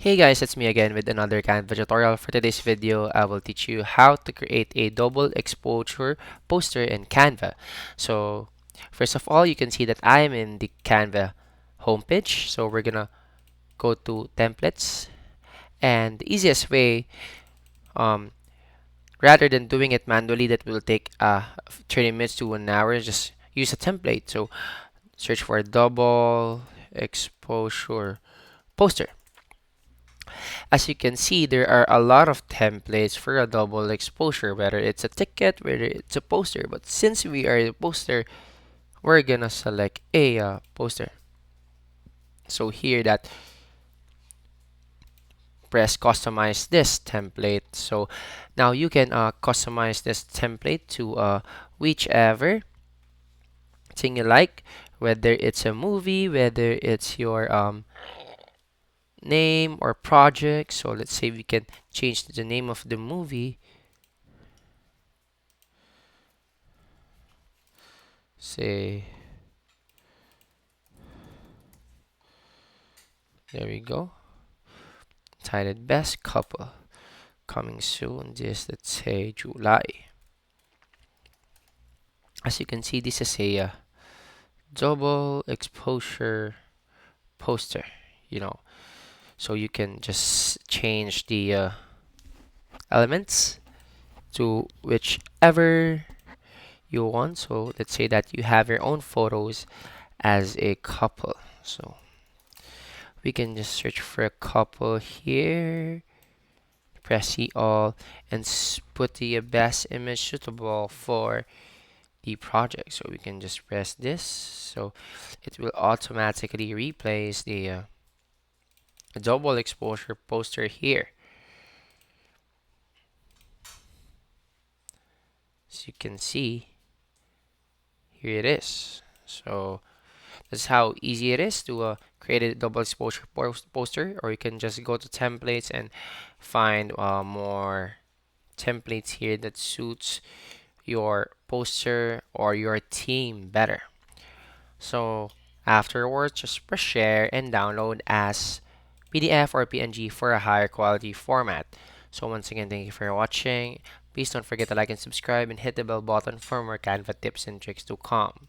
Hey guys, it's me again with another Canva tutorial. For today's video, I will teach you how to create a double exposure poster in Canva. So, first of all, you can see that I am in the Canva homepage. So we're gonna go to templates, and the easiest way, um, rather than doing it manually, that will take 30 minutes to an hour, just use a template. So search for double exposure poster. As you can see, there are a lot of templates for a double exposure, whether it's a ticket, whether it's a poster. But since we are a poster, we're gonna select a poster. So here that press customize this template. So now you can customize this template to whichever thing you like, whether it's a movie, whether it's your name or project. So let's say we can change the name of the movie. Say, there we go. Titled Best Couple. Coming soon, this, let's say, July. As you can see, this is a double exposure poster, you know. So you can just change the elements to whichever you want. So let's say that you have your own photos as a couple. So we can just search for a couple here, press see all, and put the best image suitable for the project. So we can just press this. So it will automatically replace the double exposure poster here. As you can see, here it is. So that's how easy it is to create a double exposure poster, or you can just go to templates and find more templates here that suits your poster or your theme better. So afterwards, just press share and download as PDF or PNG for a higher quality format. So once again, thank you for watching. Please don't forget to like and subscribe and hit the bell button for more Canva tips and tricks to come.